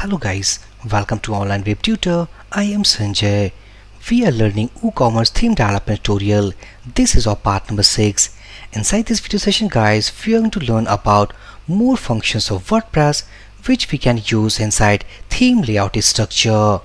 Hello guys, welcome to Online Web Tutor. I am Sanjay. We are learning WooCommerce theme development tutorial. This is our part number 6. Inside this video session guys, we are going to learn about more functions of WordPress which we can use inside theme layout structure.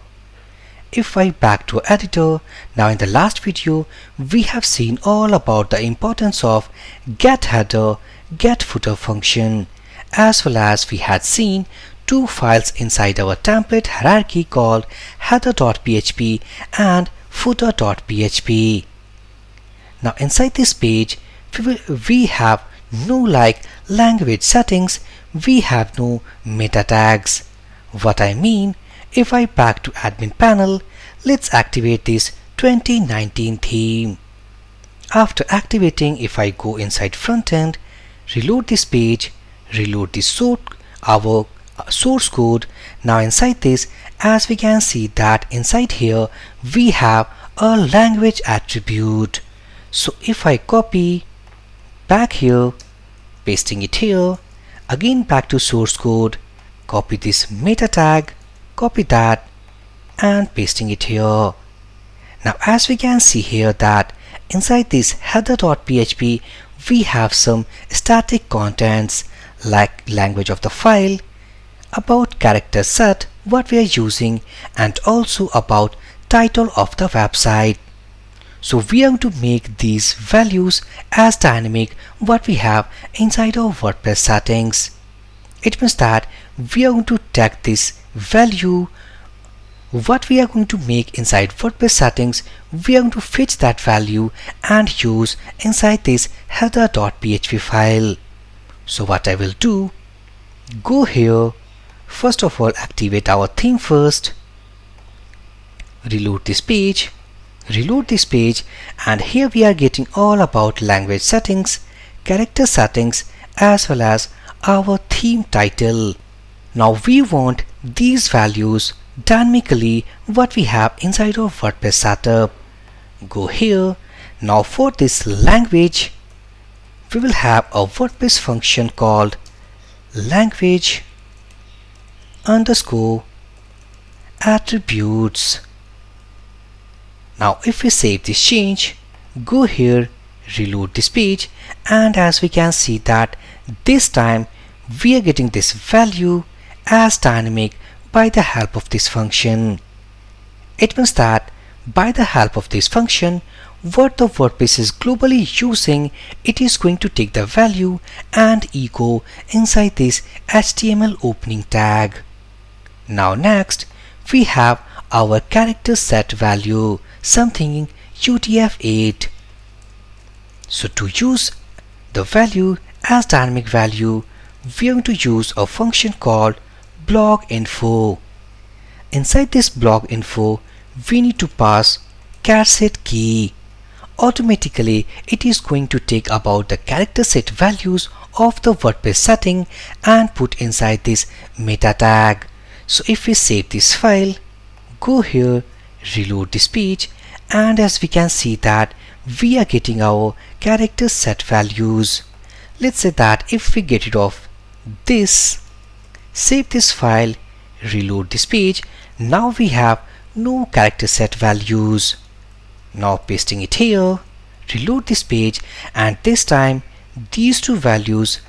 If I back to our editor, now in the last video we have seen all about the importance of get header, get footer function, as well as we had seen two files inside our template hierarchy called header.php and footer.php. Now inside this page we have no language settings, we have no meta tags. What I mean, if I back to admin panel, let's activate this 2019 theme. After activating, if I go inside front end, reload this page, reload this our source code. Now inside this, as we can see that inside here we have a language attribute. So if I copy back here, pasting it here, again back to source code, copy this meta tag, copy that and pasting it here. Now as we can see here that inside this header.php we have some static contents like language of the file, about character set what we are using, and also about title of the website. So we are going to make these values as dynamic what we have inside our WordPress settings. It means that we are going to take this value what we are going to make inside WordPress settings, we are going to fetch that value and use inside this header.php file. So what I will do, go here, first of all activate our theme first, reload this page, and here we are getting all about language settings, character settings, as well as our theme title. Now we want these values dynamically what we have inside our WordPress setup. Go here. Now for this language we will have a WordPress function called language underscore attributes. Now if we save this change, go here, reload this page, and as we can see that this time we are getting this value as dynamic by the help of this function. It means that by the help of this function, what the WordPress is globally using, it is going to take the value and echo inside this HTML opening tag. Now next, we have our character set value, something UTF-8. So to use the value as dynamic value, we are going to use a function called blog info. Inside this blog info, we need to pass char set key. Automatically, it is going to take about the character set values of the WordPress setting and put inside this meta tag. So if we save this file, go here, reload this page, and as we can see that we are getting our character set values. Let's say that if we get rid of this, save this file, reload this page, now we have no character set values. Now pasting it here, reload this page, and this time these two values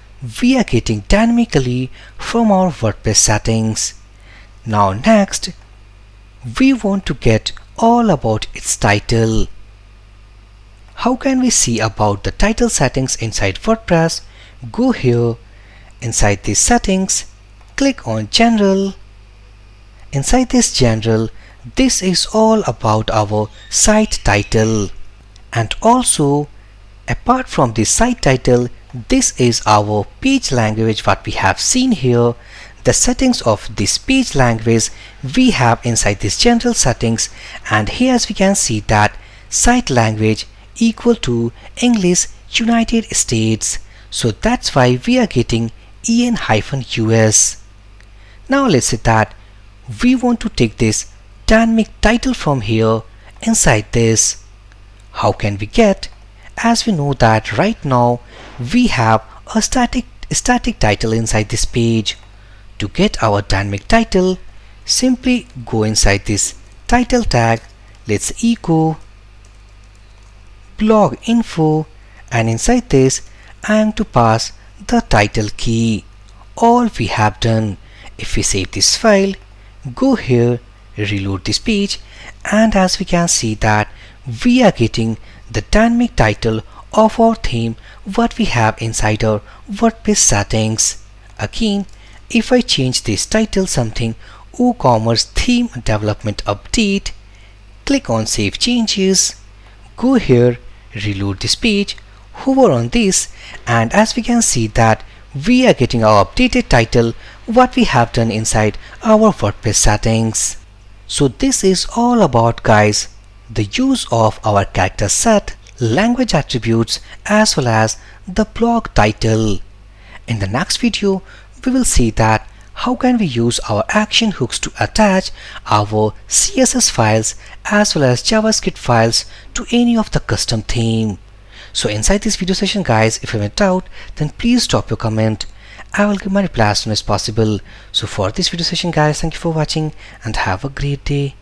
we are getting dynamically from our WordPress settings. Now next, we want to get all about its title. How can we see about the title settings inside WordPress? Go here, inside these settings, click on general. Inside this general, this is all about our site title, and also apart from this site title, this is our page language what we have seen here. The settings of this page language we have inside this general settings, and here as we can see that site language equal to English United States. So that's why we are getting EN-US. Now let's say that we want to take this dynamic title from here inside this. How can we get? As we know that right now we have a static title inside this page. To get our dynamic title, simply go inside this title tag. Let's echo blog info, and inside this I am to pass the title key. All we have done. If we save this file, go here, reload this page, and as we can see that we are getting the dynamic title of our theme what we have inside our WordPress settings. Again, if I change this title something WooCommerce theme development update, click on save changes, go here, reload this page, hover on this, and as we can see that we are getting our updated title what we have done inside our WordPress settings. So this is all about, guys, the use of our character set, language attributes, as well as the blog title. In the next video we will see that how can we use our action hooks to attach our CSS files as well as JavaScript files to any of the custom theme. So inside this video session, guys, if you have a doubt, then please drop your comment. I will give my reply as soon as possible. So for this video session, guys, thank you for watching and have a great day.